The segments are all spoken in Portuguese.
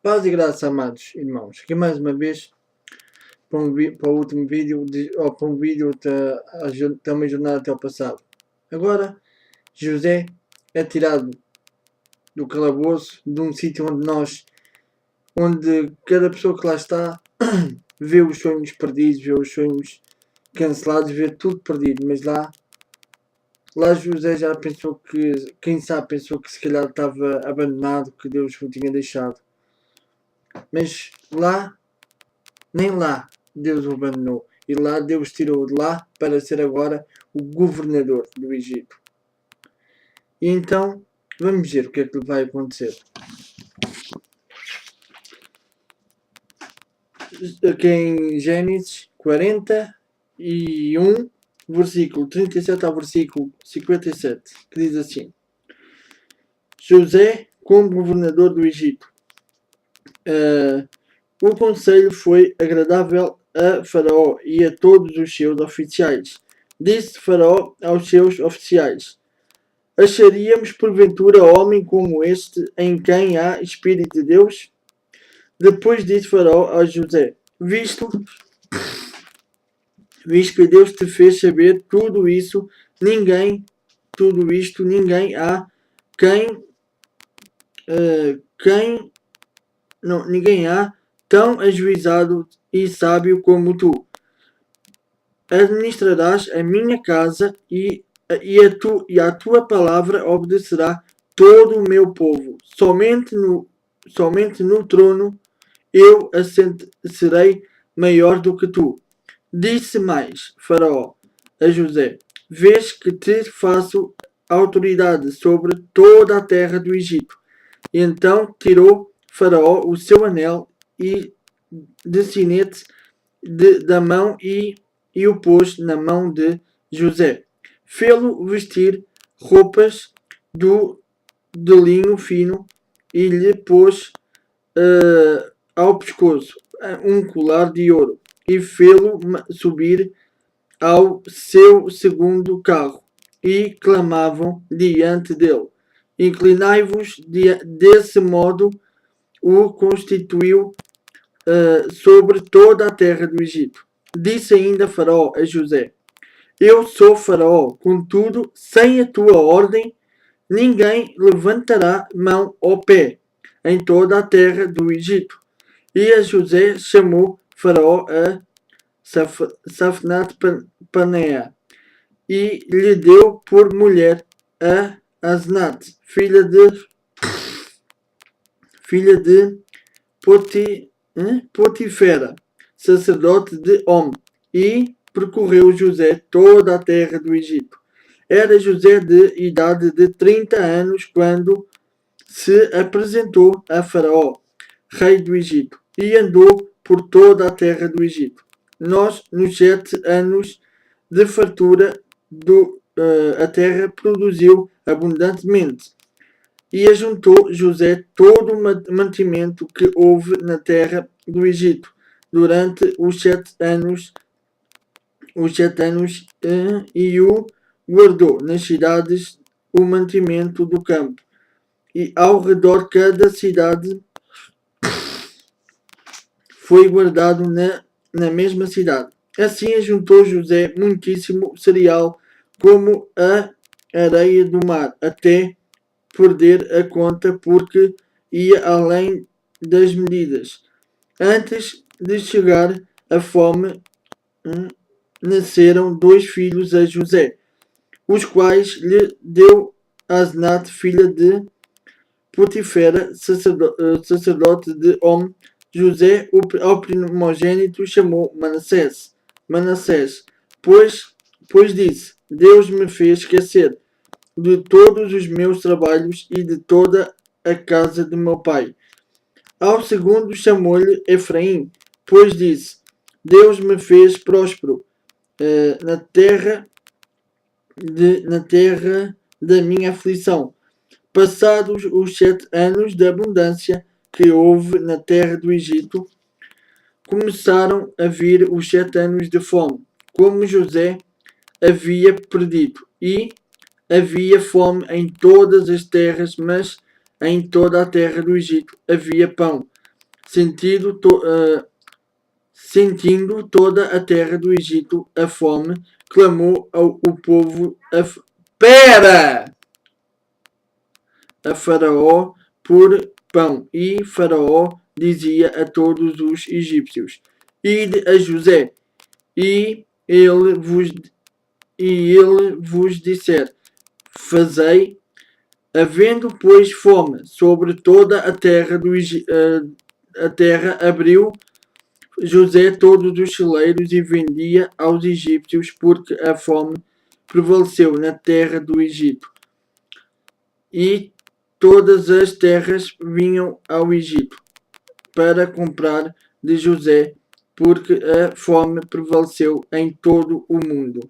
Paz e graça, amados irmãos. Aqui mais uma vez para o último vídeo, ou para um vídeo da uma jornada até o passado. Agora, José é tirado do calabouço, de um sítio onde cada pessoa que lá está vê os sonhos perdidos, vê os sonhos cancelados, vê tudo perdido, mas lá José já pensou que, quem sabe, pensou que se calhar estava abandonado, que Deus o tinha deixado. Mas nem lá Deus o abandonou. E lá Deus tirou de lá para ser agora o governador do Egito. E então, vamos ver o que é que vai acontecer. Aqui em Gênesis 41, versículo 37 ao versículo 57, que diz assim: José como governador do Egito. O conselho foi agradável a Faraó e a todos os seus oficiais. Disse Faraó aos seus oficiais: Acharíamos porventura homem como este, em quem há Espírito de Deus? Depois disse Faraó a José: Visto que Deus te fez saber tudo isto, ninguém há ninguém há tão ajuizado e sábio como tu. Administrarás a minha casa e a tua palavra obedecerá todo o meu povo. Somente no trono eu serei maior do que tu. Disse mais Faraó a José: Vês que te faço autoridade sobre toda a terra do Egito. E então tirou Faraó o seu anel e de sinete da mão e o pôs na mão de José. Fê-lo vestir roupas de linho fino e lhe pôs ao pescoço um colar de ouro e fê-lo subir ao seu segundo carro e clamavam diante dele: Inclinai-vos. Desse modo o constituiu sobre toda a terra do Egito. Disse ainda Faraó a José: Eu sou Faraó, contudo, sem a tua ordem, ninguém levantará mão ou pé em toda a terra do Egito. E a José chamou Faraó a Safnat-Paneah e lhe deu por mulher a Asnat, filha de Potifera, sacerdote de On, e percorreu José toda a terra do Egito. Era José de idade de 30 anos quando se apresentou a Faraó, rei do Egito, e andou por toda a terra do Egito. Nos 7 anos de fartura a terra produziu abundantemente. E ajuntou José todo o mantimento que houve na terra do Egito durante os 7 anos, e o guardou nas cidades o mantimento do campo. E ao redor cada cidade foi guardado na mesma cidade. Assim ajuntou José muitíssimo cereal como a areia do mar, até perder a conta, porque ia além das medidas. Antes de chegar a fome, nasceram 2 filhos a José, os quais lhe deu Asnat, filha de Potifera, sacerdote de On. José, ao primogênito, chamou Manassés, pois disse: Deus me fez esquecer de todos os meus trabalhos e de toda a casa de meu pai. Ao segundo chamou-lhe Efraim, pois disse: Deus me fez próspero na terra da minha aflição. Passados os 7 anos de abundância que houve na terra do Egito, começaram a vir os 7 anos de fome, como José havia predito, e havia fome em todas as terras, mas em toda a terra do Egito havia pão, sentindo toda a terra do Egito a fome, clamou o povo a Faraó por pão, e Faraó dizia a todos os egípcios: Ide a José, e ele vos disser: Fazei. Havendo, pois, fome sobre toda a terra a terra, abriu José todos os celeiros e vendia aos egípcios, porque a fome prevaleceu na terra do Egito. E todas as terras vinham ao Egito para comprar de José, porque a fome prevaleceu em todo o mundo.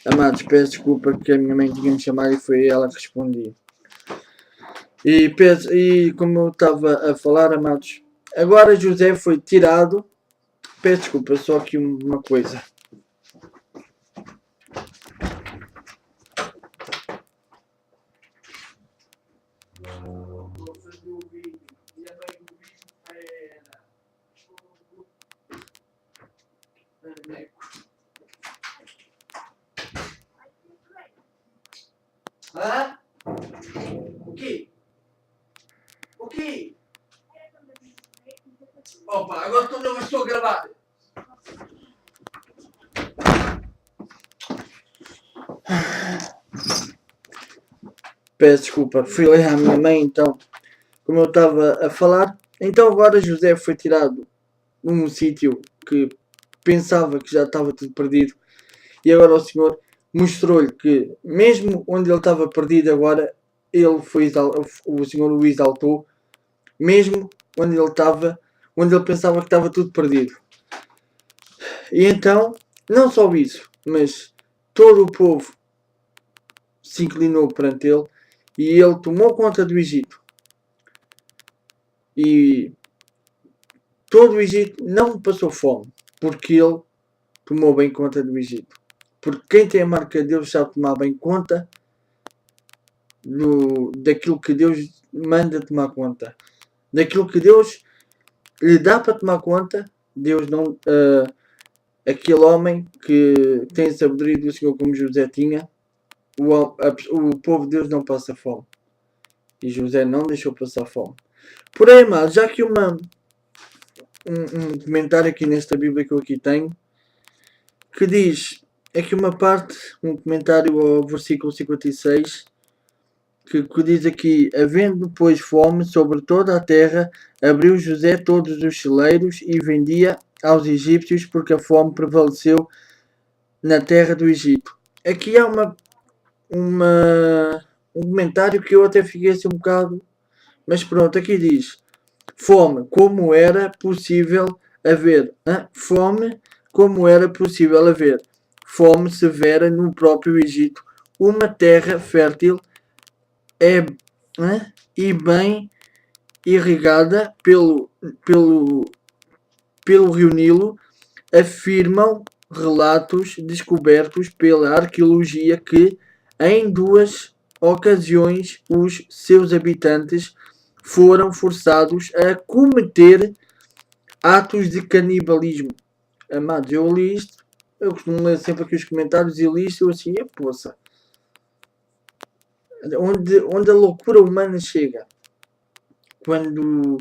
Amados, peço desculpa que a minha mãe tinha me chamado e foi ela que respondia. E como eu estava a falar, amados, agora José foi tirado. Peço desculpa, só aqui uma coisa. Hã? O quê? O quê? Opa, agora não estou a gravar. Peço desculpa, fui ler à minha mãe então, como eu estava a falar. Então agora José foi tirado num sítio que pensava que já estava tudo perdido, e agora o Senhor mostrou-lhe que mesmo onde ele estava perdido agora, o Senhor o exaltou, mesmo onde ele pensava que estava tudo perdido. E então, não só isso, mas todo o povo se inclinou perante ele e ele tomou conta do Egito. E todo o Egito não passou fome, porque ele tomou bem conta do Egito. Porque quem tem a marca de Deus sabe tomar bem conta daquilo que Deus manda tomar conta. Daquilo que Deus lhe dá para tomar conta, Deus não... aquele homem que tem a sabedoria do Senhor como José tinha, o povo de Deus não passa fome. E José não deixou passar fome. Porém, mas já que um comentário aqui nesta Bíblia que eu aqui tenho, que diz, aqui uma parte, um comentário ao versículo 56, que diz aqui: havendo pois fome sobre toda a terra, abriu José todos os celeiros e vendia aos egípcios, porque a fome prevaleceu na terra do Egito. Aqui há um comentário que eu até fiquei assim um bocado, mas pronto, aqui diz: fome, como era possível haver? Fome, como era possível haver? Fome severa no próprio Egito, uma terra fértil e bem irrigada pelo rio Nilo, afirmam relatos descobertos pela arqueologia que, em 2 ocasiões, os seus habitantes foram forçados a cometer atos de canibalismo. Amados, eu li isto, eu costumo ler sempre aqui os comentários e li isto assim, poça. Onde a loucura humana chega. Quando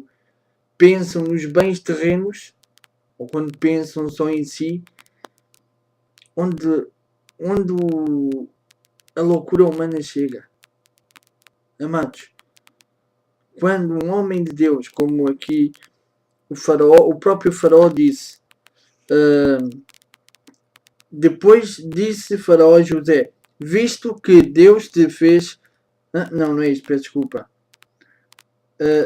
pensam nos bens terrenos, ou quando pensam só em si, onde a loucura humana chega. Amados, quando um homem de Deus, como aqui o próprio Faraó disse, depois disse Faraó a José: visto que Deus te fez... não é isto, peço desculpa.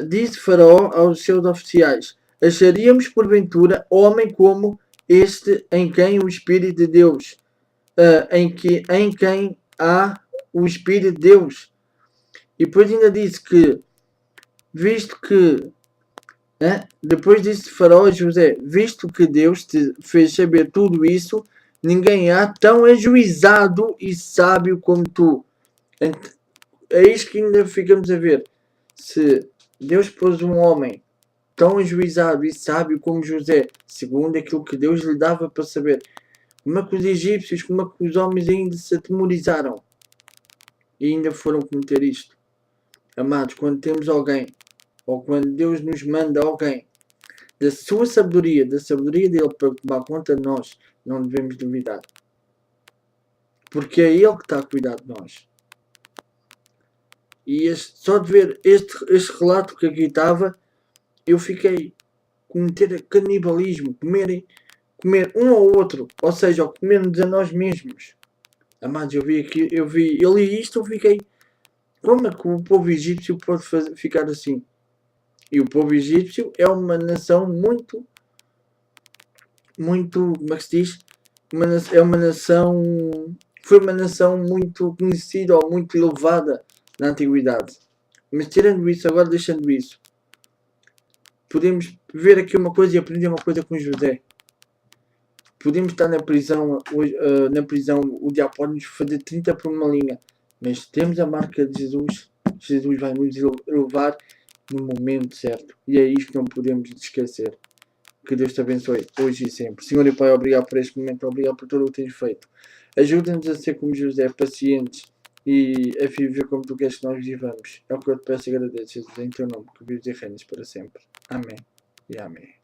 Disse Faraó aos seus oficiais: acharíamos porventura homem como este, em quem o Espírito de Deus, em quem há o Espírito de Deus? E depois ainda disse que, visto que, depois disse Faraó a José: visto que Deus te fez saber tudo isso, ninguém há tão ajuizado e sábio como tu. É isto que ainda ficamos a ver. Se Deus pôs um homem tão ajuizado e sábio como José, segundo aquilo que Deus lhe dava para saber. Como é que os egípcios, como é que os homens ainda se atemorizaram e ainda foram cometer isto? Amados, quando temos alguém, ou quando Deus nos manda alguém, da sua sabedoria, da sabedoria dele para tomar conta de nós, não devemos duvidar. Porque é ele que está a cuidar de nós. E só de ver este relato que aqui estava, eu fiquei cometer canibalismo, comer um ao outro, ou seja, comer-nos a nós mesmos. Amados, eu li isto, eu fiquei, como é que o povo egípcio pode ficar assim? E o povo egípcio é uma nação muito, como é que se diz? Foi uma nação muito conhecida ou muito elevada na antiguidade. Mas tirando isso, agora deixando isso, podemos ver aqui uma coisa e aprender uma coisa com José. Podemos estar na prisão, o diabo pode nos fazer 30 por uma linha, mas temos a marca de Jesus. Jesus vai nos levar no momento certo. E é isto que não podemos esquecer. Que Deus te abençoe hoje e sempre. Senhor e Pai, obrigado por este momento, obrigado por tudo o que tens feito. Ajuda-nos a ser como José, pacientes e a viver como tu queres que nós vivamos. É o que eu te peço e agradeço, Jesus, em teu nome, que vives e reinas para sempre. Amém e amém.